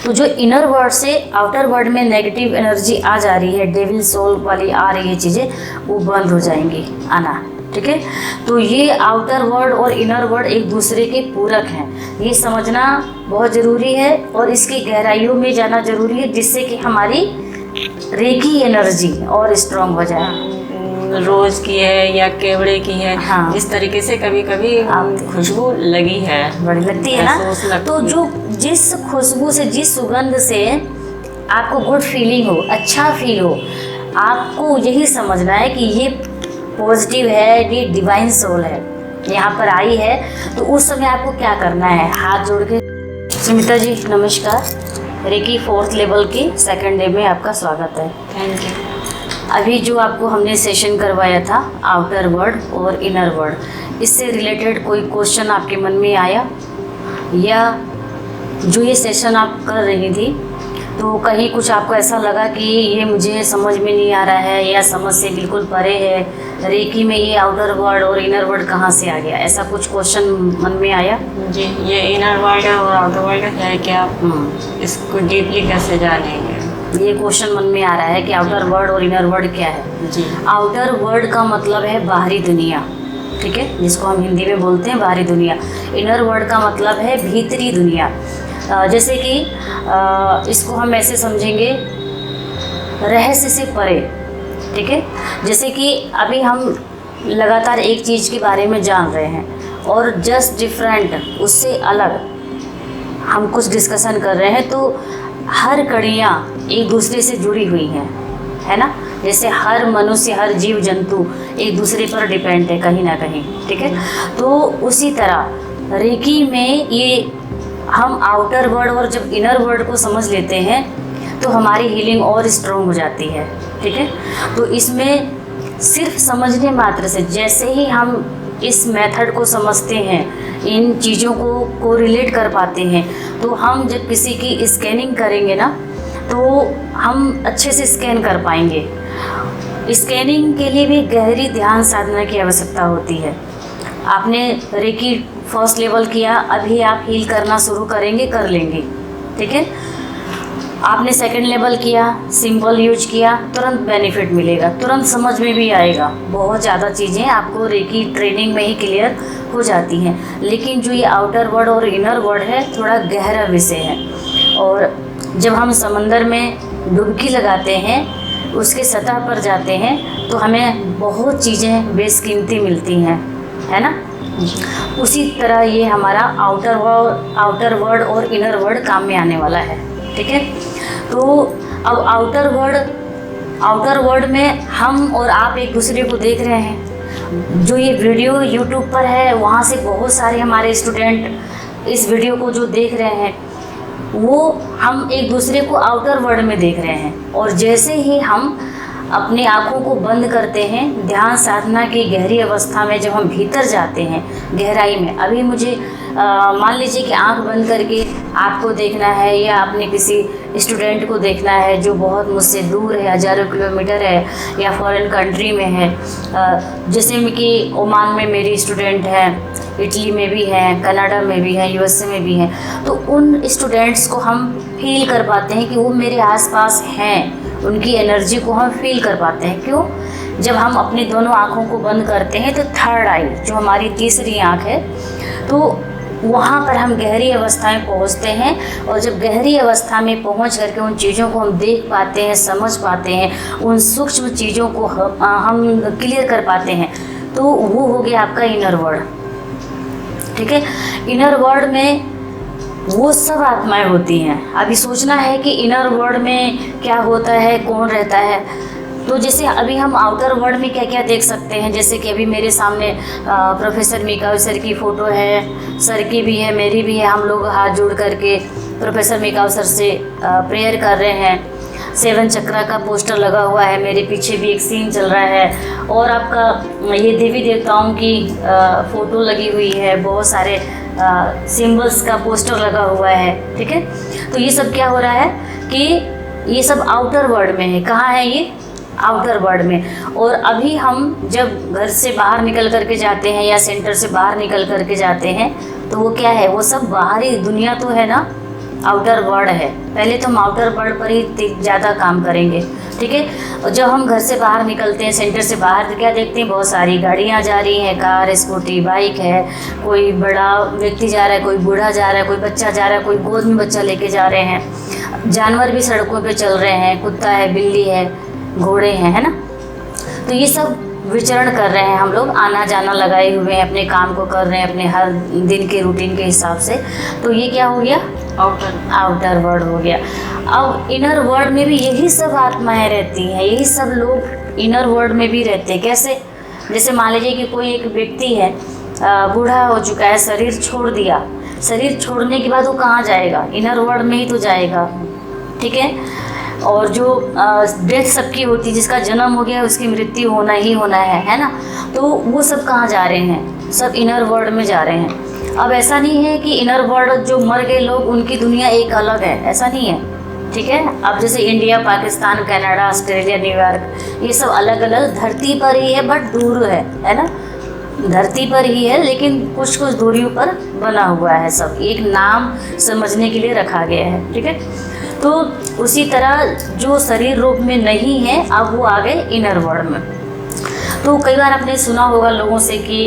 तो जो inner world से आउटर वर्ल्ड में नेगेटिव एनर्जी आ जा रही है, डेविल सोल वाली आ रही है चीज़ें, वो बंद हो जाएंगी आना। ठीक है, तो ये आउटर वर्ल्ड और इनर वर्ल्ड एक दूसरे के पूरक हैं, ये समझना बहुत ज़रूरी है और इसकी गहराइयों में जाना ज़रूरी है, जिससे कि हमारी रेकी एनर्जी और स्ट्रॉन्ग हो जाए। रोज की है या केवड़े की है, हाँ। इस तरीके से कभी कभी खुशबू लगी है, बड़ी लगती है ना। तो जो जिस खुशबू से, जिस सुगंध से आपको गुड फीलिंग हो, अच्छा फील हो, आपको यही समझना है कि ये पॉजिटिव है, ये डिवाइन सोल है, यहाँ पर आई है। तो उस समय आपको क्या करना है, हाथ जोड़ के। सुमिता जी नमस्कार, रेकी 4th लेवल की 2nd डे में आपका स्वागत है। Thank you. अभी जो आपको हमने सेशन करवाया था आउटर वर्ल्ड और इनर वर्ल्ड, इससे रिलेटेड कोई क्वेश्चन आपके मन में आया, या जो ये सेशन आप कर रही थी तो कहीं कुछ आपको ऐसा लगा कि ये मुझे समझ में नहीं आ रहा है या समझ से बिल्कुल परे है, रेकी में ये आउटर वर्ल्ड और इनर वर्ल्ड कहाँ से आ गया, ऐसा कुछ क्वेश्चन मन में आया? जी, ये इनर वर्ल्ड और आउटर वर्ल्ड है क्या, इसको डीपली कैसे जानेंगे, ये क्वेश्चन मन में आ रहा है कि आउटर वर्ल्ड और इनर वर्ल्ड क्या है। जी। आउटर वर्ल्ड का मतलब है बाहरी दुनिया, ठीक है, जिसको हम हिंदी में बोलते हैं बाहरी दुनिया। इनर वर्ल्ड का मतलब है भीतरी दुनिया। जैसे कि इसको हम ऐसे समझेंगे, रहस्य से परे। ठीक है, जैसे कि अभी हम लगातार एक चीज़ के बारे में जान रहे हैं और जस्ट डिफरेंट, उससे अलग हम कुछ डिस्कशन कर रहे हैं, तो हर कड़ियाँ एक दूसरे से जुड़ी हुई हैं, है ना। जैसे हर मनुष्य, हर जीव जंतु एक दूसरे पर डिपेंड है कहीं ना कहीं। ठीक है, तो उसी तरह रेकी में ये हम आउटर वर्ल्ड और जब इनर वर्ल्ड को समझ लेते हैं तो हमारी हीलिंग और स्ट्रॉन्ग हो जाती है। ठीक है, तो इसमें सिर्फ समझने मात्र से, जैसे ही हम इस मेथड को समझते हैं, इन चीज़ों को रिलेट कर पाते हैं, तो हम जब किसी की स्कैनिंग करेंगे ना, तो हम अच्छे से स्कैन कर पाएंगे। स्कैनिंग के लिए भी गहरी ध्यान साधना की आवश्यकता होती है। आपने रेकी 1st लेवल किया, अभी आप हील करना शुरू करेंगे, कर लेंगे। ठीक है, आपने 2nd लेवल किया, सिंपल यूज किया, तुरंत बेनिफिट मिलेगा, तुरंत समझ में भी आएगा। बहुत ज़्यादा चीज़ें आपको रेकी ट्रेनिंग में ही क्लियर हो जाती हैं। लेकिन जो ये आउटर वर्ल्ड और इनर वर्ल्ड है, थोड़ा गहरा विषय है, और जब हम समंदर में डुबकी लगाते हैं, उसके सतह पर जाते हैं, तो हमें बहुत चीज़ें बेशकीमती मिलती हैं, है ना। उसी तरह ये हमारा आउटर वर्ल्ड और इनर वर्ल्ड काम में आने वाला है। ठीक है, तो अब आउटर वर्ल्ड में हम और आप एक दूसरे को देख रहे हैं। जो ये वीडियो यूट्यूब पर है, वहाँ से बहुत सारे हमारे स्टूडेंट इस वीडियो को जो देख रहे हैं, वो हम एक दूसरे को आउटर वर्ल्ड में देख रहे हैं। और जैसे ही हम अपनी आँखों को बंद करते हैं, ध्यान साधना की गहरी अवस्था में जब हम भीतर जाते हैं गहराई में, अभी मुझे मान लीजिए कि आँख बंद करके आपको देखना है या अपने किसी स्टूडेंट को देखना है जो बहुत मुझसे दूर है, हज़ारों किलोमीटर है या फॉरेन कंट्री में है। जैसे कि ओमान में मेरी स्टूडेंट है, इटली में भी हैं, कनाडा में भी हैं, यूएसए में भी हैं। तो उन स्टूडेंट्स को हम फील कर पाते हैं कि वो मेरे आसपास हैं, उनकी एनर्जी को हम फील कर पाते हैं। क्यों? जब हम अपनी दोनों आँखों को बंद करते हैं, तो 3rd आई, जो हमारी तीसरी आँख है, तो वहाँ पर हम गहरी अवस्था में पहुँचते हैं। और जब गहरी अवस्था में पहुँच करके उन चीज़ों को हम देख पाते हैं, समझ पाते हैं, उन सूक्ष्म चीज़ों को हम क्लियर कर पाते हैं, तो वो हो गया आपका इनर वर्ल्ड। ठीक है, इनर वर्ल्ड में वो सब आत्माएं होती हैं। अभी सोचना है कि इनर वर्ल्ड में क्या होता है, कौन रहता है। तो जैसे अभी हम आउटर वर्ल्ड में क्या क्या देख सकते हैं, जैसे कि अभी मेरे सामने प्रोफेसर मिकाओ सर की फ़ोटो है, सर की भी है, मेरी भी है। हम लोग हाथ जोड़ करके प्रोफेसर मिकाओ सर से प्रेयर कर रहे हैं। 7 चक्रा का पोस्टर लगा हुआ है, मेरे पीछे भी एक सीन चल रहा है, और आपका ये देवी देवताओं की फ़ोटो लगी हुई है, बहुत सारे सिंबल्स का पोस्टर लगा हुआ है। ठीक है, तो ये सब क्या हो रहा है कि ये सब आउटर वर्ल्ड में है। कहाँ है ये? आउटर वर्ल्ड में। और अभी हम जब घर से बाहर निकल करके जाते हैं या सेंटर से बाहर निकल करके जाते हैं, तो वो क्या है? वो सब बाहरी दुनिया तो है ना, आउटर वर्ल्ड है, पहले तो हम आउटर वर्ल्ड पर ही ज़्यादा काम करेंगे, ठीक है। और जब हम घर से बाहर निकलते हैं, सेंटर से बाहर, तो क्या देखते हैं, बहुत सारी गाड़ियाँ जा रही हैं, कार, स्कूटी, बाइक है, कोई बड़ा व्यक्ति जा रहा है, कोई बूढ़ा जा रहा है, कोई बच्चा जा रहा है, कोई गोद में बच्चा लेके जा रहे हैं, जानवर भी सड़कों पे चल रहे हैं, कुत्ता है, बिल्ली है, घोड़े हैं, है ना। तो ये सब विचरण कर रहे हैं, हम लोग आना जाना लगाए हुए हैं, अपने काम को कर रहे हैं अपने हर दिन के रूटीन के हिसाब से। तो ये क्या हो गया, आउटर वर्ल्ड हो गया। अब इनर वर्ल्ड में भी यही सब आत्माएं रहती हैं, यही सब लोग इनर वर्ल्ड में भी रहते हैं। कैसे, जैसे मान लीजिए कि कोई एक व्यक्ति है, बूढ़ा हो चुका है, शरीर छोड़ दिया, शरीर छोड़ने के बाद वो कहाँ जाएगा, इनर वर्ल्ड में ही तो जाएगा, ठीक है। और जो डेथ सबकी होती है, जिसका जन्म हो गया उसकी मृत्यु होना ही होना है ना। तो वो सब कहाँ जा रहे हैं, सब इनर वर्ल्ड में जा रहे हैं। अब ऐसा नहीं है कि इनर वर्ल्ड जो मर गए लोग उनकी दुनिया एक अलग है, ऐसा नहीं है, ठीक है। अब जैसे India, Pakistan, Canada, Australia, New York, ये सब अलग अलग धरती पर ही है, बट दूर है ना, धरती पर ही है, लेकिन कुछ कुछ दूरियों पर बना हुआ है, सब एक नाम समझने के लिए रखा गया है, ठीक है। तो उसी तरह जो शरीर रूप में नहीं है, अब वो आ गए इनर वर्ल्ड में। तो कई बार आपने सुना होगा लोगों से कि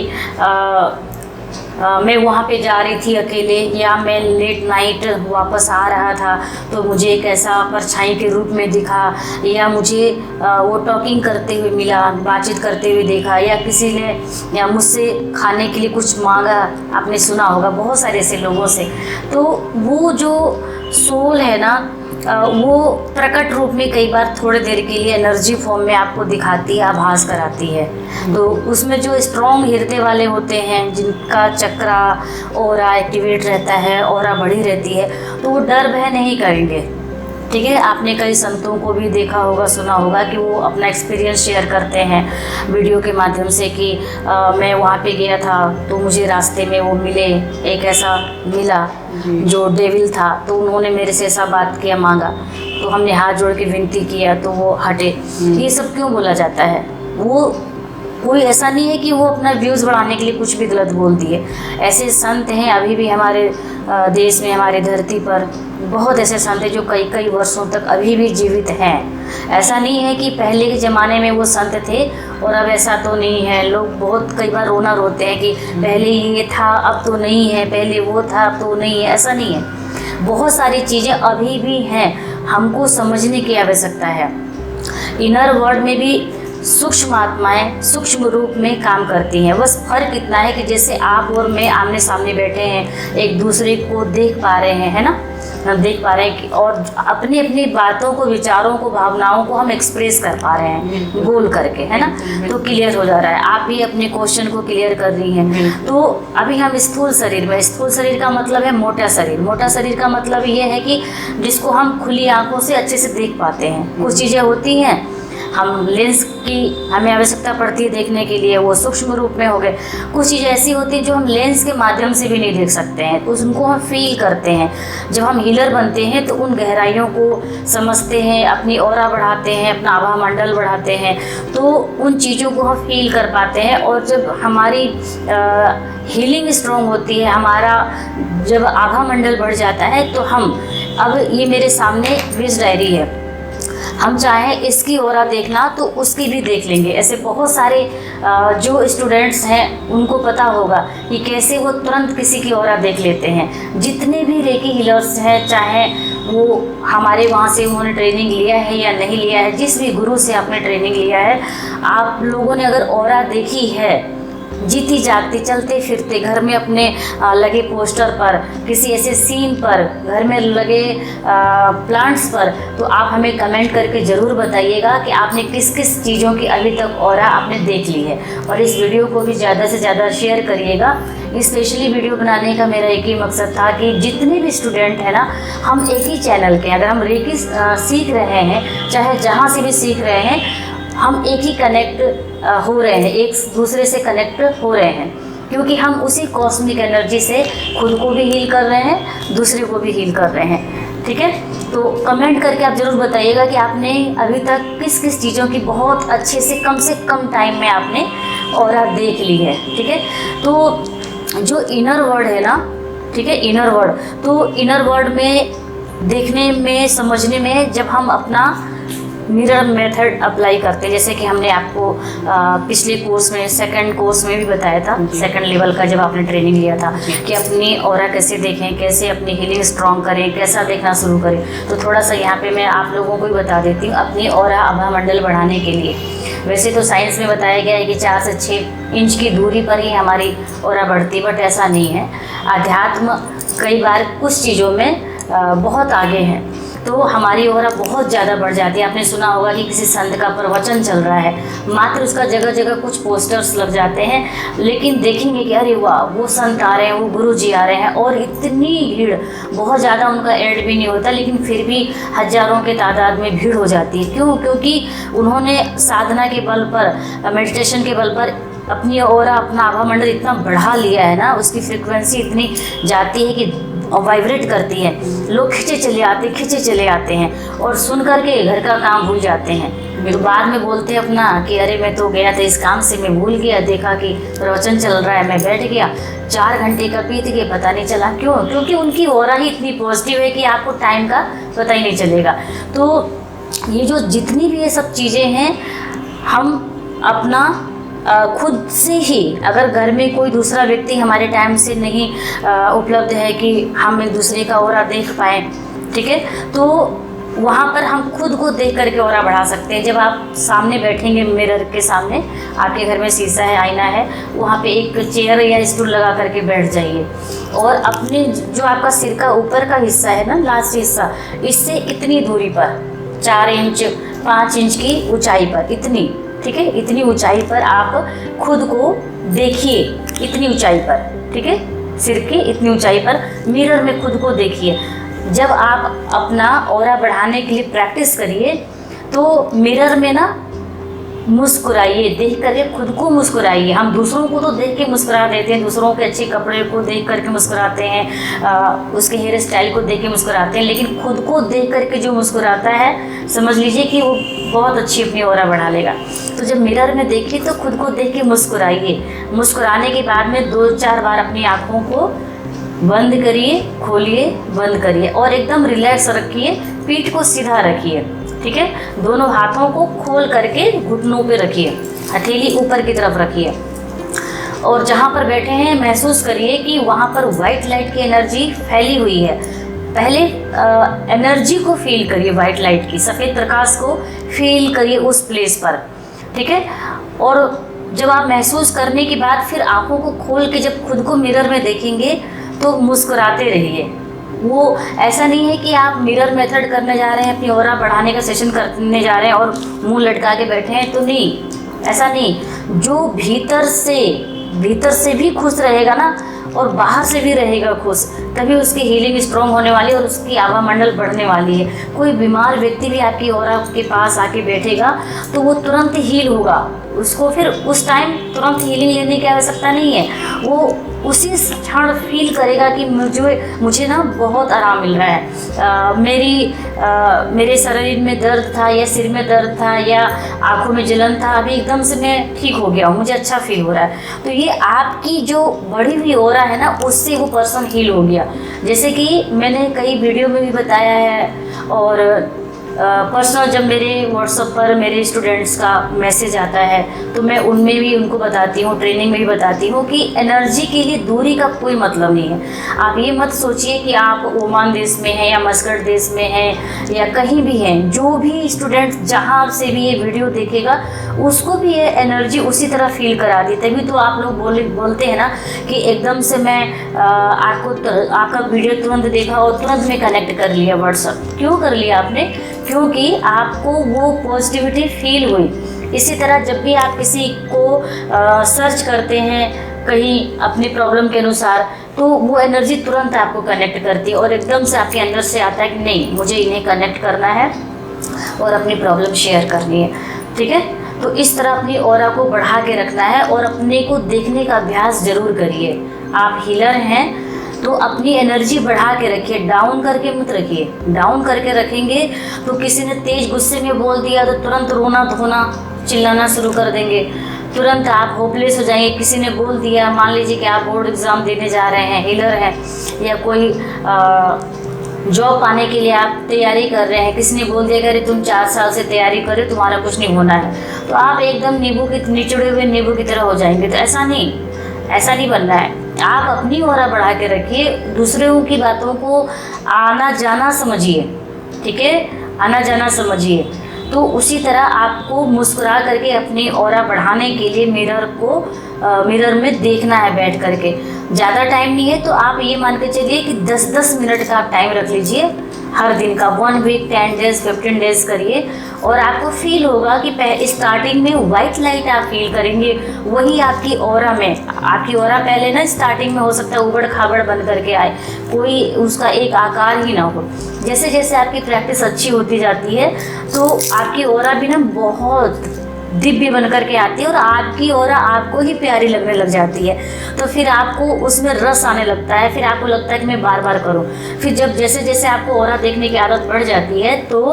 मैं वहाँ पे जा रही थी अकेले, या मैं लेट नाइट वापस आ रहा था तो मुझे एक ऐसा परछाई के रूप में दिखा, या मुझे वो टॉकिंग करते हुए मिला, बातचीत करते हुए देखा, या किसी ने या मुझसे खाने के लिए कुछ मांगा, आपने सुना होगा बहुत सारे ऐसे लोगों से। तो वो जो सोल है ना, वो प्रकट रूप में कई बार थोड़ी देर के लिए एनर्जी फॉर्म में आपको दिखाती है, आभास कराती है। तो उसमें जो स्ट्रॉन्ग हृदय वाले होते हैं, जिनका चक्रा ऑरा एक्टिवेट रहता है, ऑरा बढ़ी रहती है, तो वो डर भय नहीं करेंगे, ठीक है। आपने कई संतों को भी देखा होगा, सुना होगा कि वो अपना एक्सपीरियंस शेयर करते हैं वीडियो के माध्यम से कि मैं वहाँ पे गया था तो मुझे रास्ते में वो मिले, एक ऐसा मिला जो डेविल था, तो उन्होंने मेरे से ऐसा बात किया, मांगा, तो हमने हाथ जोड़ के विनती किया तो वो हटे। ये सब क्यों बोला जाता है? वो कोई ऐसा नहीं है कि वो अपना व्यूज़ बढ़ाने के लिए कुछ भी गलत बोल दिए। ऐसे संत हैं अभी भी हमारे देश में, हमारी धरती पर बहुत ऐसे संत हैं जो कई कई वर्षों तक अभी भी जीवित हैं। ऐसा नहीं है कि पहले के ज़माने में वो संत थे और अब ऐसा तो नहीं है। लोग बहुत कई बार रोना रोते हैं कि पहले ये था अब तो नहीं है, पहले वो था अब तो नहीं है, ऐसा नहीं है। बहुत सारी चीज़ें अभी भी हैं, हमको समझने की आवश्यकता है। इनर वर्ल्ड में भी सूक्ष्म आत्माएं सूक्ष्म रूप में काम करती हैं। बस फर्क इतना है कि जैसे आप और मैं आमने सामने बैठे हैं, एक दूसरे को देख पा रहे हैं, है ना, देख पा रहे हैं कि और अपनी अपनी बातों को, विचारों को, भावनाओं को हम एक्सप्रेस कर पा रहे हैं बोल करके, है ना, तो क्लियर हो जा रहा है। आप भी अपने क्वेश्चन को क्लियर कर रही हैं। तो अभी हम स्थूल शरीर में, स्थूल शरीर का मतलब है मोटा शरीर। मोटा शरीर का मतलब ये है कि जिसको हम खुली आंखों से अच्छे से देख पाते हैं। कुछ चीज़ें होती हैं हम लेंस की हमें आवश्यकता पड़ती है देखने के लिए, वो सूक्ष्म रूप में हो गए। कुछ चीज़ें ऐसी होती हैं जो हम लेंस के माध्यम से भी नहीं देख सकते हैं, उनको हम फील करते हैं। जब हम हीलर बनते हैं तो उन गहराइयों को समझते हैं, अपनी ऑरा बढ़ाते हैं, अपना आभा मंडल बढ़ाते हैं, तो उन चीज़ों को हम फील कर पाते हैं। और जब हमारी हीलिंग स्ट्रॉन्ग होती है, हमारा जब आभा मंडल बढ़ जाता है, तो हम, अब ये मेरे सामने विश डायरी है, हम चाहें इसकी ऑरा देखना तो उसकी भी देख लेंगे। ऐसे बहुत सारे जो स्टूडेंट्स हैं उनको पता होगा कि कैसे वो तुरंत किसी की ऑरा देख लेते हैं। जितने भी रेकी हीलर्स हैं, चाहे वो हमारे वहाँ से उन्होंने ट्रेनिंग लिया है या नहीं लिया है, जिस भी गुरु से आपने ट्रेनिंग लिया है, आप लोगों ने अगर ऑरा देखी है, जीती जागती, चलते फिरते, घर में अपने लगे पोस्टर पर, किसी ऐसे सीन पर, घर में लगे प्लांट्स पर, तो आप हमें कमेंट करके ज़रूर बताइएगा कि आपने किस किस चीज़ों की अभी तक ऑरा आपने देख ली है। और इस वीडियो को भी ज़्यादा से ज़्यादा शेयर करिएगा। स्पेशली वीडियो बनाने का मेरा एक ही मकसद था कि जितने भी स्टूडेंट हैं ना, हम एक ही चैनल के, अगर हम रेकी सीख रहे हैं, चाहे जहाँ से भी सीख रहे हैं, हम एक ही कनेक्ट हो रहे हैं, एक दूसरे से कनेक्ट हो रहे हैं, क्योंकि हम उसी कॉस्मिक एनर्जी से खुद को भी हील कर रहे हैं, दूसरे को भी हील कर रहे हैं। ठीक है, तो कमेंट करके आप ज़रूर बताइएगा कि आपने अभी तक किस किस चीज़ों की बहुत अच्छे से कम टाइम में आपने ऑरा देख ली है। ठीक है, तो जो इनर वर्ल्ड है ना, ठीक है, इनर वर्ल्ड, तो इनर वर्ल्ड में देखने में, समझने में, जब हम अपना मिरर मेथड अप्लाई करते हैं, जैसे कि हमने आपको पिछले कोर्स में, सेकंड कोर्स में भी बताया था, सेकंड लेवल का जब आपने ट्रेनिंग लिया था कि अपनी ऑरा कैसे देखें, कैसे अपनी हीलिंग स्ट्रॉन्ग करें, कैसा देखना शुरू करें। तो थोड़ा सा यहाँ पे मैं आप लोगों को भी बता देती हूँ अपनी ऑरा आभा मंडल बढ़ाने के लिए। वैसे तो साइंस में बताया गया है कि 4 से 6 इंच की दूरी पर ही हमारी ऑरा बढ़ती, बट ऐसा नहीं है। अध्यात्म कई बार कुछ चीज़ों में बहुत आगे है, तो हमारी ऑरा बहुत ज़्यादा बढ़ जाती है। आपने सुना होगा कि किसी संत का प्रवचन चल रहा है, मात्र उसका जगह जगह कुछ पोस्टर्स लग जाते हैं, लेकिन देखेंगे कि अरे वाह, वो संत आ रहे हैं, वो गुरु जी आ रहे हैं, और इतनी भीड़, बहुत ज़्यादा उनका ऐड भी नहीं होता, लेकिन फिर भी हज़ारों के तादाद में भीड़ हो जाती है। क्यों? क्योंकि उन्होंने साधना के बल पर, मेडिटेशन के बल पर अपनी ऑरा, अपना आभा मंडल इतना बढ़ा लिया है ना, उसकी फ्रिक्वेंसी इतनी जाती है कि वाइब्रेट करती है, लोग खिंचे चले आते हैं और सुन करके घर का काम भूल जाते हैं। तो बाद में बोलते हैं अपना कि अरे मैं तो गया था इस काम से, मैं भूल गया, देखा कि प्रवचन चल रहा है, मैं बैठ गया, 4 घंटे का बीत गए, पता नहीं चला। क्यों? क्योंकि उनकी ऑरा ही इतनी पॉजिटिव है कि आपको टाइम का पता ही नहीं चलेगा। तो ये जो जितनी भी ये सब चीज़ें हैं, हम अपना खुद से ही, अगर घर में कोई दूसरा व्यक्ति हमारे टाइम से नहीं उपलब्ध है कि हम एक दूसरे का ऑरा देख पाएँ, ठीक है, तो वहाँ पर हम खुद को देख करके ऑरा बढ़ा सकते हैं। जब आप सामने बैठेंगे मिरर के सामने, आपके घर में शीशा है, आईना है, वहाँ पे एक चेयर या स्टूल लगा करके बैठ जाइए और अपने जो आपका सिर का ऊपर का हिस्सा है ना, लास्ट हिस्सा, इससे इतनी दूरी पर, 4 इंच 5 इंच की ऊंचाई पर, इतनी, ठीक है, इतनी ऊंचाई पर आप खुद को देखिए, इतनी ऊंचाई पर, ठीक है, सिर के इतनी ऊंचाई पर मिरर में खुद को देखिए। जब आप अपना ऑरा बढ़ाने के लिए प्रैक्टिस करिए, तो मिरर में ना मुस्कुराइए, देख करके खुद को मुस्कुराइए। हम दूसरों को तो देख के मुस्कुरा देते हैं, दूसरों के अच्छे कपड़े को देख करके मुस्कुराते हैं, उसके हेयर स्टाइल को देख के मुस्कुराते हैं, लेकिन खुद को देख करके जो मुस्कुराता है, समझ लीजिए कि वो बहुत अच्छी अपनी ऑरा बढ़ा लेगा। तो जब मिरर में देखिए तो खुद को देख के मुस्कुराइए। मुस्कुराने के बाद में 2-4 बार अपनी आँखों को बंद करिए, खोलिए, बंद करिए और एकदम रिलैक्स रखिए, पीठ को सीधा रखिए, ठीक है, दोनों हाथों को खोल करके घुटनों पे रखिए, हथेली ऊपर की तरफ रखिए और जहाँ पर बैठे हैं महसूस करिए कि वहाँ पर वाइट लाइट की एनर्जी फैली हुई है। पहले एनर्जी को फील करिए, वाइट लाइट की, सफ़ेद प्रकाश को फील करिए उस प्लेस पर, ठीक है। और जब आप महसूस करने के बाद फिर आँखों को खोल के जब खुद को मिरर में देखेंगे तो मुस्कुराते रहिए। वो ऐसा नहीं है कि आप मिरर मेथड करने जा रहे हैं, अपनी ऑरा बढ़ाने का सेशन करने जा रहे हैं और मुंह लटका के बैठे हैं, तो नहीं, ऐसा नहीं। जो भीतर से भी खुश रहेगा ना और बाहर से भी रहेगा खुश, तभी उसकी हीलिंग स्ट्रॉन्ग होने वाली है और उसकी आभा मंडल बढ़ने वाली है। कोई बीमार व्यक्ति भी आपकी ऑरा के पास आके बैठेगा तो वो तुरंत हील होगा, उसको फिर उस टाइम तुरंत हीलिंग लेने की आवश्यकता नहीं है। वो उसी क्षण फील करेगा कि मुझे ना बहुत आराम मिल रहा है, मेरे शरीर में दर्द था या सिर में दर्द था या आंखों में जलन था, अभी एकदम से मैं ठीक हो गया हूँ, मुझे अच्छा फील हो रहा है। तो ये आपकी जो बढ़ी हुई ऑरा है ना, उससे वो पर्सन हील हो गया। जैसे कि मैंने कई वीडियो में भी बताया है और पर्सनल जब मेरे व्हाट्सएप पर मेरे स्टूडेंट्स का मैसेज आता है तो मैं उनमें भी उनको बताती हूँ, ट्रेनिंग में भी बताती हूँ कि एनर्जी के लिए दूरी का कोई मतलब नहीं है। आप ये मत सोचिए कि आप ओमान देश में हैं या मस्कट देश में हैं या कहीं भी हैं, जो भी स्टूडेंट जहाँ से भी ये वीडियो देखेगा उसको भी ये एनर्जी उसी तरह फील करा दी। तभी तो आप लोग बोलते हैं ना कि एकदम से मैं आपका वीडियो तुरंत देखा और तुरंत में कनेक्ट कर लिया व्हाट्सएप। क्यों कर लिया आपने? क्योंकि आपको वो पॉजिटिविटी फील हुई। इसी तरह जब भी आप किसी को सर्च करते हैं कहीं अपनी प्रॉब्लम के अनुसार, तो वो एनर्जी तुरंत आपको कनेक्ट करती है और एकदम से आपके अंदर से आता है कि नहीं, मुझे इन्हें कनेक्ट करना है और अपनी प्रॉब्लम शेयर करनी है, ठीक है। तो इस तरह अपनी ऑरा को बढ़ा के रखना है और अपने को देखने का अभ्यास जरूर करिए। आप हीलर हैं तो अपनी एनर्जी बढ़ा के रखिए, डाउन करके मत रखिए। डाउन करके रखेंगे तो किसी ने तेज गुस्से में बोल दिया तो तुरंत रोना धोना चिल्लाना शुरू कर देंगे, तुरंत आप होपलेस हो जाएंगे। किसी ने बोल दिया, मान लीजिए कि आप बोर्ड एग्ज़ाम देने जा रहे हैं, हीलर हैं या कोई जॉब पाने के लिए आप तैयारी कर रहे हैं, किसी ने बोल दिया अरे तुम 4 साल से तैयारी कर रहे हो, तुम्हारा कुछ नहीं होना है, तो आप एकदम निचोड़े हुए नींबू की तरह हो जाएंगे। तो ऐसा नहीं बनना है। आप अपनी ऑरा बढ़ा के रखिए, दूसरों की बातों को आना जाना समझिए, ठीक है, आना जाना समझिए। तो उसी तरह आपको मुस्कुरा करके अपनी ऑरा बढ़ाने के लिए मिरर में देखना है बैठ करके। ज़्यादा टाइम नहीं है तो आप ये मान के चलिए कि 10-10 मिनट का आप टाइम रख लीजिए हर दिन का। 1 वीक, 10 डेज, 15 डेज करिए और आपको फील होगा कि स्टार्टिंग में वाइट लाइट आप फील करेंगे, वही आपकी ऑरा में। आपकी ऑरा पहले ना स्टार्टिंग में हो सकता है उबड़ खाबड़ बन करके आए, कोई उसका एक आकार ही ना हो। जैसे जैसे आपकी प्रैक्टिस अच्छी होती जाती है तो आपकी ऑरा भी ना बहुत दिव्य बन करके आती है और आपकी ऑरा आपको ही प्यारी लगने लग जाती है। तो फिर आपको उसमें रस आने लगता है, फिर आपको लगता है कि मैं बार बार करूं। फिर जब जैसे जैसे आपको ऑरा देखने की आदत बढ़ जाती है तो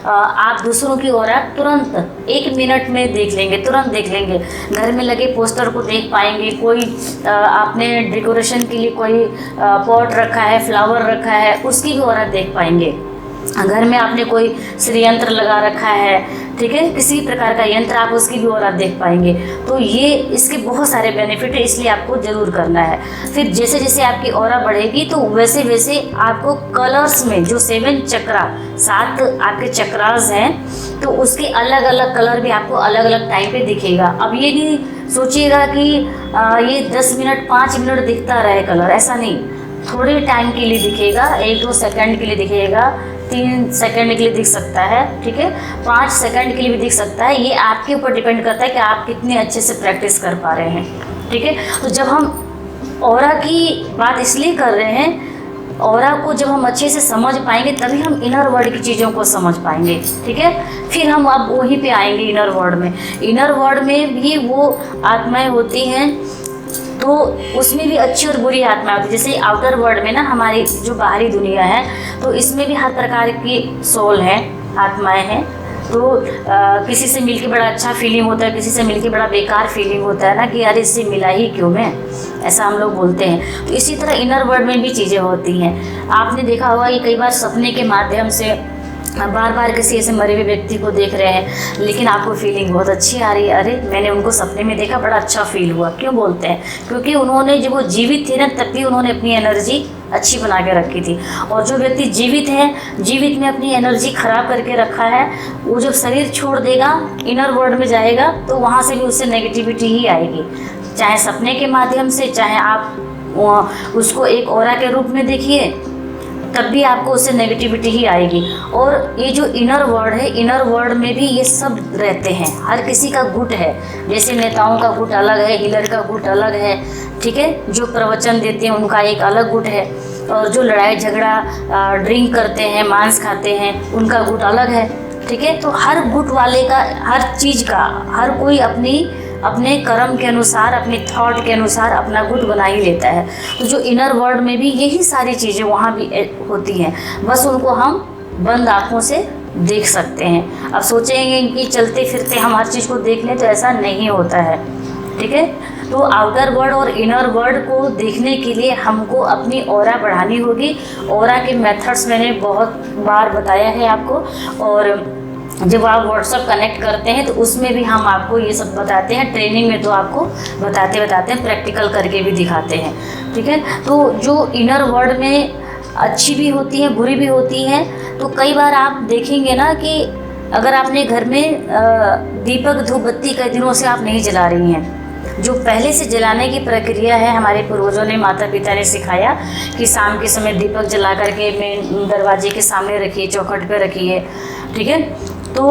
आप दूसरों की ऑरा तुरंत 1 मिनट में देख लेंगे, तुरंत देख लेंगे। घर में लगे पोस्टर को देख पाएंगे, कोई आपने डेकोरेशन के लिए कोई पॉट रखा है, फ्लावर रखा है, उसकी भी ऑरा देख पाएंगे। घर में आपने कोई श्री यंत्र लगा रखा है, ठीक है, किसी प्रकार का यंत्र, आप उसकी भी ऑरा देख पाएंगे। तो ये इसके बहुत सारे बेनिफिट है, इसलिए आपको ज़रूर करना है। फिर जैसे जैसे आपकी ऑरा बढ़ेगी तो वैसे वैसे आपको कलर्स में जो 7 चक्रा, 7 आपके चक्रास हैं, तो उसके अलग अलग कलर भी आपको अलग अलग टाइम पे दिखेगा। अब ये नहीं सोचिएगा कि ये 10 मिनट 5 मिनट दिखता रहे कलर, ऐसा नहीं। थोड़े टाइम के लिए दिखेगा, 1-2 सेकंड के लिए दिखेगा, 3 सेकंड के लिए दिख सकता है, ठीक है, 5 सेकंड के लिए भी दिख सकता है। ये आपके ऊपर डिपेंड करता है कि आप कितने अच्छे से प्रैक्टिस कर पा रहे हैं, ठीक है। तो जब हम ऑरा की बात इसलिए कर रहे हैं, ऑरा को जब हम अच्छे से समझ पाएंगे तभी हम इनर वर्ल्ड की चीज़ों को समझ पाएंगे, ठीक है। फिर हम अब वहीं पे आएंगे इनर वर्ल्ड में। इनर वर्ल्ड में भी वो आत्माएं होती हैं, तो उसमें भी अच्छी और बुरी आत्मा होती है। जैसे आउटर वर्ल्ड में ना हमारी जो बाहरी दुनिया है, तो इसमें भी हर प्रकार की सोल है, आत्माएं हैं। तो किसी से मिलके बड़ा अच्छा फीलिंग होता है, किसी से मिलके बड़ा बेकार फीलिंग होता है ना कि यार इससे मिला ही क्यों मैं, ऐसा हम लोग बोलते हैं। तो इसी तरह इनर वर्ल्ड में भी चीज़ें होती हैं। आपने देखा होगा कि कई बार सपने के माध्यम से बार बार किसी ऐसे मरे हुए व्यक्ति को देख रहे हैं, लेकिन आपको फीलिंग बहुत अच्छी आ रही है, अरे मैंने उनको सपने में देखा, बड़ा अच्छा फील हुआ। क्यों बोलते हैं? क्योंकि उन्होंने जब वो जीवित थे ना तब भी उन्होंने अपनी एनर्जी अच्छी बना के रखी थी। और जो व्यक्ति जीवित है, जीवित में अपनी एनर्जी खराब करके रखा है, वो जब शरीर छोड़ देगा, इनर वर्ल्ड में जाएगा, तो वहाँ से भी उससे नेगेटिविटी ही आएगी। चाहे सपने के माध्यम से, चाहे आप उसको एक ऑरा के रूप में देखिए, तब भी आपको उससे नेगेटिविटी ही आएगी। और ये जो इनर वर्ल्ड है, इनर वर्ल्ड में भी ये सब रहते हैं। हर किसी का गुट है, जैसे नेताओं का गुट अलग है, हीलर का गुट अलग है, ठीक है, जो प्रवचन देते हैं उनका एक अलग गुट है, और जो लड़ाई झगड़ा ड्रिंक करते हैं, मांस खाते हैं, उनका गुट अलग है, ठीक है। तो हर गुट वाले का, हर चीज़ का, हर कोई अपने कर्म के अनुसार, अपने थॉट के अनुसार अपना गुट बना ही लेता है। तो जो इनर वर्ल्ड में भी यही सारी चीज़ें वहाँ भी होती हैं, बस उनको हम बंद आँखों से देख सकते हैं। अब सोचेंगे कि चलते फिरते हम हर चीज़ को देख लें, तो ऐसा नहीं होता है, ठीक है। तो आउटर वर्ल्ड और इनर वर्ल्ड को देखने के लिए हमको अपनी ऑरा बढ़ानी होगी। ऑरा के मेथड्स मैंने बहुत बार बताया है आपको, और जब आप व्हाट्सअप कनेक्ट करते हैं तो उसमें भी हम आपको ये सब बताते हैं। ट्रेनिंग में तो आपको बताते हैं, प्रैक्टिकल करके भी दिखाते हैं, ठीक है। तो जो इनर वर्ल्ड में अच्छी भी होती है, बुरी भी होती है। तो कई बार आप देखेंगे ना कि अगर आपने घर में दीपक धूप बत्ती कई दिनों से आप नहीं जला रही हैं, जो पहले से जलाने की प्रक्रिया है, हमारे पूर्वजों ने, माता पिता ने सिखाया कि शाम के समय दीपक जला करके मेन दरवाजे के सामने रखिए, चौखट पे रखिए, ठीक है। तो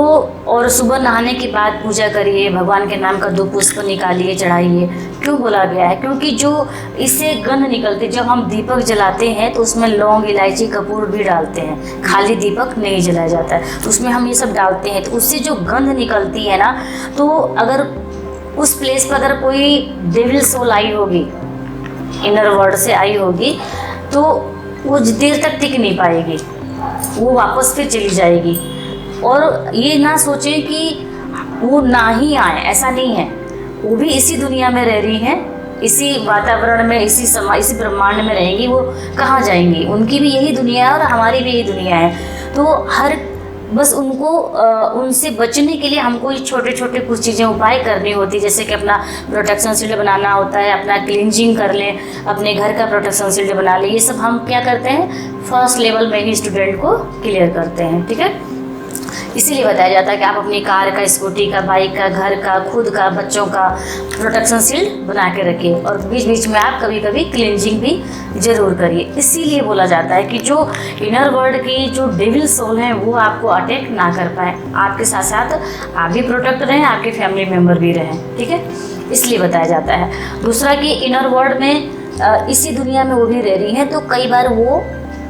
और सुबह नहाने के बाद पूजा करिए, भगवान के नाम का 2 पुष्प निकालिए, चढ़ाइए। क्यों बोला गया है? क्योंकि जो इससे गंध निकलती, जब हम दीपक जलाते हैं तो उसमें लौंग, इलायची, कपूर भी डालते हैं, खाली दीपक नहीं जलाया जाता है, तो उसमें हम ये सब डालते हैं। तो उससे जो गंध निकलती है ना, तो अगर उस प्लेस पर अगर कोई डेविल सोल आई होगी, इनर वर्ल्ड से आई होगी, तो वो देर तक टिक नहीं पाएगी, वो वापस फिर चली जाएगी। और ये ना सोचें कि वो ना ही आए, ऐसा नहीं है, वो भी इसी दुनिया में रह रही हैं, इसी वातावरण में, इसी ब्रह्मांड में रहेंगी, वो कहाँ जाएंगी? उनकी भी यही दुनिया है और हमारी भी यही दुनिया है। तो बस उनको उनसे बचने के लिए हमको ये छोटे छोटे कुछ चीज़ें उपाय करनी होती, जैसे कि अपना प्रोटेक्शन शील्ड बनाना होता है, अपना क्लींजिंग कर लें, अपने घर का प्रोटेक्शन शील्ड बना लें। ये सब हम क्या करते हैं, फर्स्ट लेवल में ही स्टूडेंट को क्लियर करते हैं, ठीक है। इसीलिए बताया जाता है कि आप अपनी कार का, स्कूटी का, बाइक का, घर का, खुद का, बच्चों का प्रोटेक्शन शील्ड बना के रखिए, और बीच बीच में आप कभी कभी क्लींजिंग भी ज़रूर करिए। इसीलिए बोला जाता है कि जो इनर वर्ल्ड की जो डेविल सोल है वो आपको अटैक ना कर पाए, आपके साथ साथ आप भी प्रोटेक्ट रहें, आपके फैमिली मेम्बर भी रहें, ठीक है, इसलिए बताया जाता है। दूसरा कि इनर वर्ल्ड में इसी दुनिया में वो भी रह रही हैं, तो कई बार वो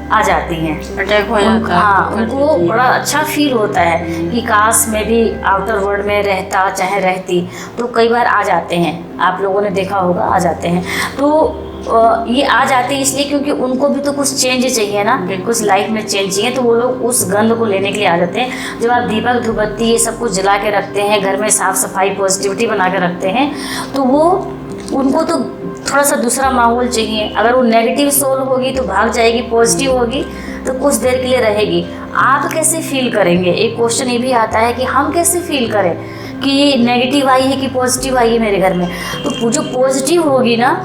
आ जाती हैं, अटैक हो जाता है। हाँ, उनको बड़ा अच्छा फील होता है कि काश मैं भी आउटर वर्ल्ड में रहता, चाहे रहती, तो कई बार आ जाते हैं, आप लोगों ने देखा होगा, आ जाते हैं। तो ये आ जाते हैं इसलिए क्योंकि उनको भी तो कुछ चेंज चाहिए ना, कुछ लाइफ में चेंज चाहिए, तो वो लोग उस गंध को लेने के लिए आ जाते हैं। जब आप दीपक धूपबत्ती ये सब कुछ जला के रखते हैं, घर में साफ़ सफाई पॉजिटिविटी बना के रखते हैं, तो वो उनको तो थोड़ा सा दूसरा माहौल चाहिए। अगर वो नेगेटिव सोल होगी तो भाग जाएगी, पॉजिटिव होगी तो कुछ देर के लिए रहेगी। आप कैसे फील करेंगे? एक क्वेश्चन ये भी आता है कि हम कैसे फील करें कि नेगेटिव आई है कि पॉजिटिव आई है मेरे घर में। तो जो पॉजिटिव होगी ना,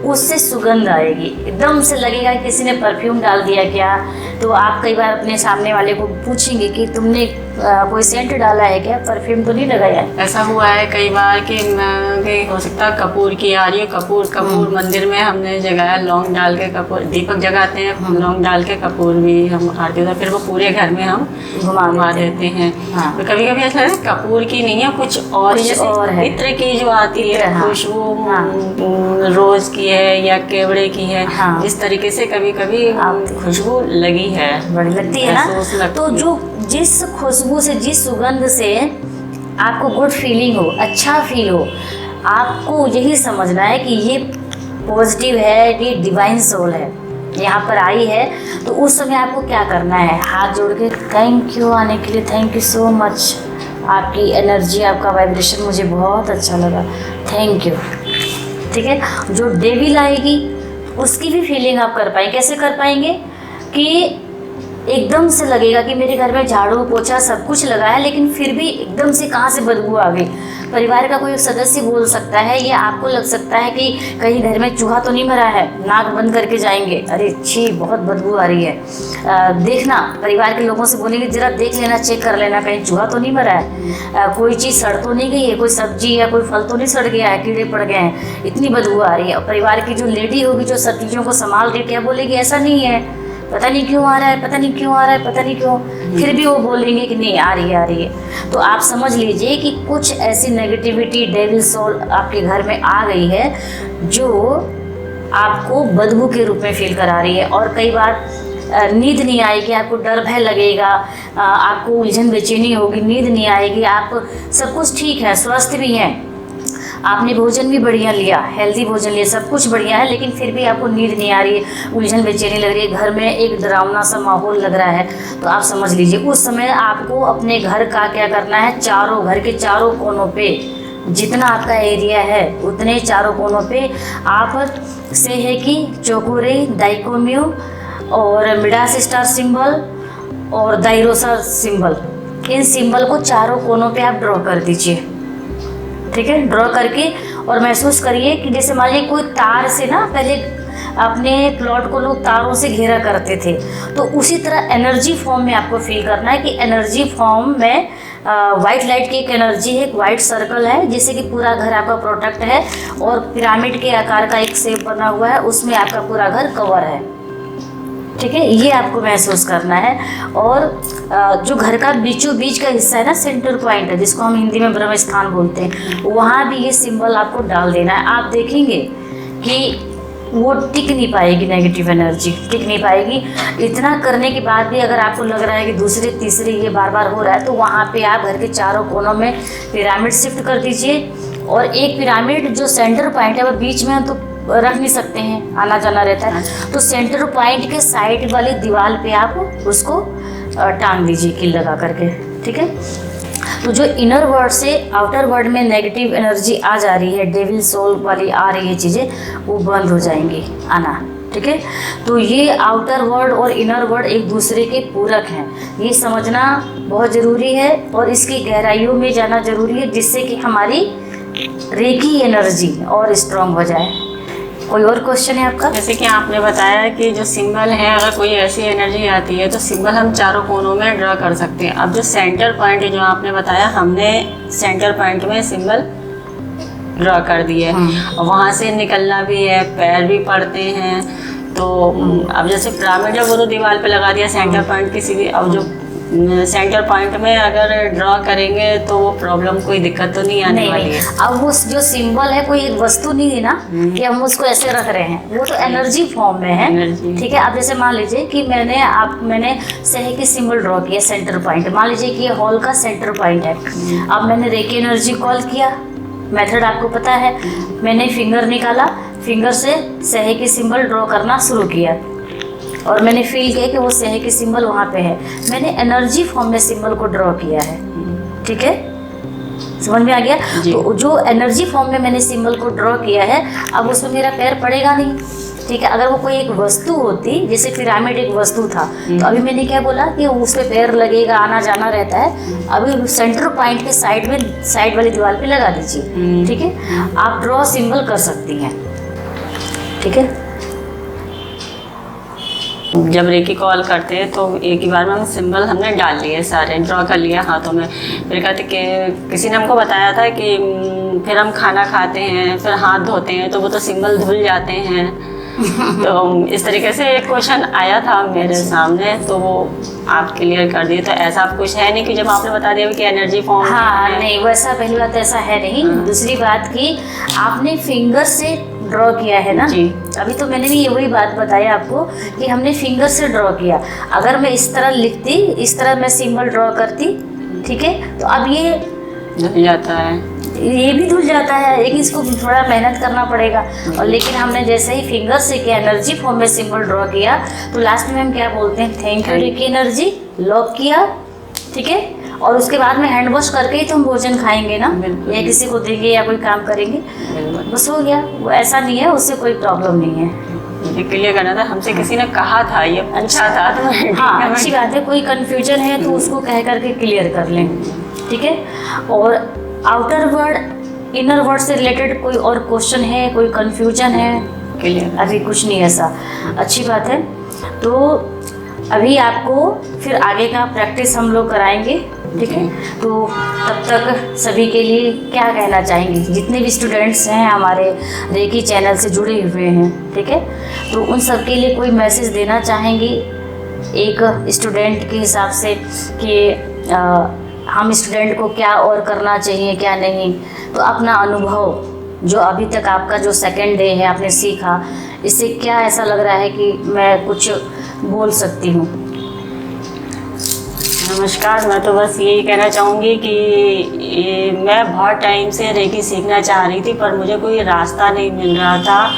उससे सुगंध आएगी, एकदम से लगेगा किसी ने परफ्यूम डाल दिया क्या। तो आप कई बार अपने सामने वाले को पूछेंगे कि तुमने कोई सेंट डाला है क्या, परफ्यूम तो नहीं लगाया है। ऐसा हुआ है कई बार कि हो सकता है कपूर की आ रही है, कपूर मंदिर में हमने जगाया, लौंग डाल के कपूर, दीपक जगाते हैं, लौंग डाल के कपूर भी हम आरती होता है, फिर वो पूरे घर में हम घुमा देते हैं। हाँ। तो कभी कभी ऐसा लगता है कपूर की नहीं है, कुछ और है, इत्र की जो आती है खुशबू, रोज की है या केवड़े की है, इस तरीके से कभी कभी खुशबू लगी है, बड़ी लगती है ना। तो जो जिस खुशबू से, जिस सुगंध से आपको गुड फीलिंग हो, अच्छा फील हो, आपको यही समझना है कि ये पॉजिटिव है, ये डिवाइन सोल है, यहाँ पर आई है। तो उस समय आपको क्या करना है, हाथ जोड़ के थैंक यू आने के लिए, थैंक यू सो मच, आपकी एनर्जी, आपका वाइब्रेशन मुझे बहुत अच्छा लगा, थैंक यू, ठीक है। जो डेविल आएगी उसकी भी फीलिंग आप कर पाएंगे। कैसे कर पाएंगे कि एकदम से लगेगा कि मेरे घर में झाड़ू पोछा सब कुछ लगा है, लेकिन फिर भी एकदम से कहाँ से बदबू आ गई। परिवार का कोई एक सदस्य बोल सकता है, या आपको लग सकता है कि कहीं घर में चूहा तो नहीं मरा है, नाक बंद करके जाएंगे, अरे छी बहुत बदबू आ रही है। देखना, परिवार के लोगों से बोलेंगे जरा देख लेना, चेक कर लेना कहीं चूहा तो नहीं मरा है, कोई चीज़ सड़ तो नहीं गई है, कोई सब्जी या कोई फल तो नहीं सड़ गया है, कीड़े पड़ गए हैं, इतनी बदबू आ रही है। और परिवार की जो लेडी होगी जो सब चीज़ों को संभाल रही, क्या बोलेगी, ऐसा नहीं है, पता नहीं क्यों आ रहा है, पता नहीं क्यों आ रहा है, पता नहीं क्यों, फिर भी वो बोलेंगे कि नहीं आ रही है, आ रही है। तो आप समझ लीजिए कि कुछ ऐसी नेगेटिविटी, डेविल सोल आपके घर में आ गई है जो आपको बदबू के रूप में फील करा रही है। और कई बार नींद नहीं आएगी, आपको डर भय लगेगा, आपको उलझन बेचैनी होगी, नींद नहीं आएगी, आप सब कुछ ठीक है, स्वस्थ भी हैं, आपने भोजन भी बढ़िया लिया, हेल्दी भोजन लिया, सब कुछ बढ़िया है, लेकिन फिर भी आपको नींद नहीं आ रही है, उलझन बेचैनी लग रही है, घर में एक डरावना सा माहौल लग रहा है। तो आप समझ लीजिए उस समय आपको अपने घर का क्या करना है, घर के चारों कोनों पे, जितना आपका एरिया है उतने चारों कोनों पे आप से है कि चोकोरे, दाइकोम्यू और मिडास स्टार सिंबल और दाइरोसा सिंबल, इन सिंबल को चारों कोनों पे आप ड्रॉ कर दीजिए, ठीक है। ड्रॉ करके और महसूस करिए कि जैसे मान लीजिए कोई तार से ना, पहले अपने प्लॉट को लोग तारों से घेरा करते थे, तो उसी तरह एनर्जी फॉर्म में आपको फील करना है कि एनर्जी फॉर्म में वाइट लाइट की एक एनर्जी है, एक वाइट सर्कल है, जैसे कि पूरा घर आपका प्रोटेक्ट है, और पिरामिड के आकार का एक शेप बना हुआ है, उसमें आपका पूरा घर कवर है, ठीक है। ये आपको महसूस करना है। और जो घर का बीचों बीच का हिस्सा है ना, सेंटर पॉइंट है, जिसको हम हिंदी में ब्रह्म स्थान बोलते हैं, वहाँ भी ये सिंबल आपको डाल देना है। आप देखेंगे कि वो टिक नहीं पाएगी, नेगेटिव एनर्जी टिक नहीं पाएगी। इतना करने के बाद भी अगर आपको लग रहा है कि दूसरे तीसरे ये बार बार हो रहा है, तो वहाँ पे आप घर के चारों कोनों में पिरामिड शिफ्ट कर दीजिए, और एक पिरामिड जो सेंटर पॉइंट है वो बीच में तो रख नहीं सकते हैं, आना जाना रहता है, तो सेंटर पॉइंट के साइड वाली दीवार पे आप उसको टांग दीजिए कील लगा करके, ठीक है। तो जो इनर वर्ल्ड से आउटर वर्ल्ड में नेगेटिव एनर्जी आ जा रही है, डेविल सोल वाली आ रही है चीज़ें, वो बंद हो जाएंगी आना। ठीक है, तो ये आउटर वर्ल्ड और इनर वर्ल्ड एक दूसरे के पूरक हैं, ये समझना बहुत ज़रूरी है और इसकी गहराइयों में जाना ज़रूरी है, जिससे कि हमारी रेकी एनर्जी और स्ट्रॉन्ग हो जाए। कोई और क्वेश्चन है आपका? जैसे कि आपने बताया कि जो सिंबल है, अगर कोई ऐसी एनर्जी आती है तो सिंबल हम चारों कोनों में ड्रा कर सकते हैं। अब जो सेंटर पॉइंट है जो आपने बताया, हमने सेंटर पॉइंट में सिंबल ड्रा कर दिए, और वहाँ से निकलना भी है, पैर भी पड़ते हैं। तो अब जैसे पिरामिड है वो तो दीवार पे लगा दिया सेंटर पॉइंट किसी भी, अब जो सेंटर पॉइंट में अगर ड्रॉ करेंगे तो वो प्रॉब्लम, कोई दिक्कत तो नहीं आने वाली है। अब वो जो सिंबल है कोई एक वस्तु नहीं है ना कि हम उसको ऐसे रख रहे हैं, वो तो एनर्जी फॉर्म में है। ठीक है, अब जैसे मान लीजिए कि मैंने सही की सिंबल ड्रॉ किया सेंटर पॉइंट, मान लीजिए कि ये हॉल का सेंटर पॉइंट है। अब मैंने रेकी एनर्जी कॉल किया, मेथड आपको पता है, मैंने फिंगर निकाला, फिंगर से सही की सिंबल ड्रॉ करना शुरू किया और मैंने फील किया कि वो सही की सिंबल वहाँ पे है, मैंने एनर्जी फॉर्म में सिंबल को ड्रॉ किया है। ठीक है, समझ में आ गया? तो जो एनर्जी फॉर्म में मैंने सिंबल को ड्रॉ किया है, अब उसमें मेरा पैर पड़ेगा नहीं। ठीक है, अगर वो कोई एक वस्तु होती, जैसे पिरामिड एक वस्तु था, तो अभी मैंने क्या बोला कि उस पर पैर लगेगा, आना जाना रहता है। अभी सेंटर पॉइंट के साइड में, साइड वाली दीवार पे लगा दीजिए। ठीक है, आप ड्रॉ सिंबल कर सकती हैं। ठीक है, जब रेकी कॉल करते हैं तो एक ही बार में हम सिंबल हमने डाल लिए, सारे ड्रॉ कर लिया हाथों में। फिर कहते कि किसी ने हमको बताया था कि फिर हम खाना खाते हैं, फिर हाथ धोते हैं तो वो तो सिंबल धुल जाते हैं। तो इस तरीके से एक क्वेश्चन आया था मेरे सामने, तो वो आप क्लियर कर दिए। तो ऐसा कुछ है नहीं कि जब आपने बता दिया कि एनर्जी फॉर्म, हाँ नहीं, वैसा पहली बात ऐसा है नहीं। दूसरी बात की आपने फिंगर से ड्रॉ किया है ना जी। अभी तो मैंने भी वही बात बताया आपको कि हमने फिंगर से ड्रॉ किया। अगर मैं इस तरह लिखती, इस तरह मैं सिंबल ड्रॉ करती, ठीक है, तो अब ये धुल जाता है, ये भी धुल जाता है, लेकिन इसको थोड़ा मेहनत करना पड़ेगा। और लेकिन हमने जैसे ही फिंगर से किया, एनर्जी फॉर्म में सिंबल ड्रॉ किया, तो लास्ट में हम क्या बोलते हैं, thank you Reiki energy, lock किया। ठीक है, और उसके बाद में हैंड वॉश करके ही तो हम भोजन खाएंगे ना, या किसी को देंगे या कोई काम करेंगे, बस हो गया। वो ऐसा नहीं है, उससे कोई प्रॉब्लम नहीं है। ये क्लियर करना था, हमसे किसी ने कहा था, ये पूछा था तो हाँ अच्छी बात है, कोई कन्फ्यूजन है तो उसको कह करके क्लियर कर लें। ठीक है, और आउटर वर्ड इनर वर्ड से रिलेटेड कोई और क्वेश्चन है, कोई कन्फ्यूजन है? क्लियर, अभी कुछ नहीं ऐसा, अच्छी बात है। तो अभी आपको फिर आगे का प्रैक्टिस हम लोग कराएंगे। ठीक है, तो तब तक सभी के लिए क्या कहना चाहेंगे, जितने भी स्टूडेंट्स हैं हमारे रेकी चैनल से जुड़े हुए हैं, ठीक है, तो उन सब के लिए कोई मैसेज देना चाहेंगी एक स्टूडेंट के हिसाब से कि हम स्टूडेंट को क्या और करना चाहिए क्या नहीं? तो अपना अनुभव जो अभी तक आपका जो सेकेंड डे है आपने सीखा, इससे क्या ऐसा लग रहा है कि मैं कुछ बोल सकती हूँ? नमस्कार, मैं तो बस यही कहना चाहूँगी कि मैं बहुत टाइम से रेकी सीखना चाह रही थी, पर मुझे कोई रास्ता नहीं मिल रहा था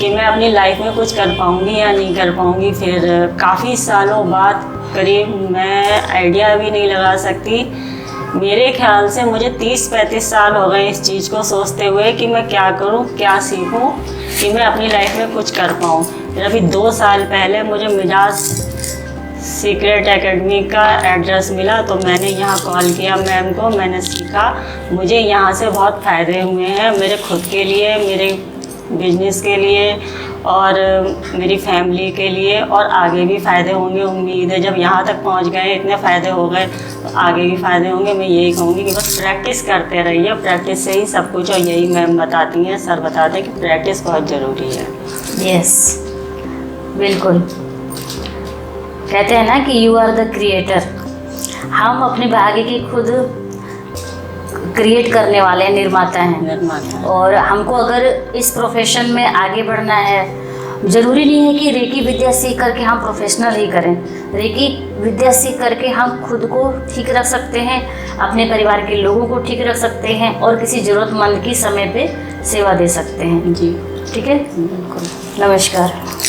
कि मैं अपनी लाइफ में कुछ कर पाऊँगी या नहीं कर पाऊँगी। फिर काफ़ी सालों बाद, करीब मैं आइडिया भी नहीं लगा सकती, मेरे ख्याल से मुझे 30-35 साल हो गए इस चीज़ को सोचते हुए कि मैं क्या करूं, क्या सीखूं कि मैं अपनी लाइफ में कुछ कर पाऊं। फिर अभी 2 साल पहले मुझे मिजाज सीक्रेट एकेडमी का एड्रेस मिला, तो मैंने यहाँ कॉल किया मैम को, मैंने सीखा, मुझे यहाँ से बहुत फ़ायदे हुए हैं मेरे खुद के लिए, मेरे बिजनेस के लिए और मेरी फैमिली के लिए, और आगे भी फ़ायदे होंगे। उम्मीद है जब यहाँ तक पहुँच गए, इतने फ़ायदे हो गए, तो आगे भी फ़ायदे होंगे। मैं यही कहूँगी कि बस प्रैक्टिस करते रहिए, प्रैक्टिस से ही सब कुछ, और यही मैम बताती हैं, सर बताते हैं कि प्रैक्टिस बहुत ज़रूरी है। यस, बिल्कुल। कहते हैं ना कि यू आर द क्रिएटर, हम अपने भाग्य की खुद क्रिएट करने वाले हैं, निर्माता हैं। और हमको अगर इस प्रोफेशन में आगे बढ़ना है, ज़रूरी नहीं है कि रेकी विद्या सीख करके हम प्रोफेशनल ही करें। रेकी विद्या सीख करके हम खुद को ठीक रख सकते हैं, अपने परिवार के लोगों को ठीक रख सकते हैं, और किसी ज़रूरतमंद की समय पे सेवा दे सकते हैं। जी, ठीक है, बिल्कुल। नमस्कार।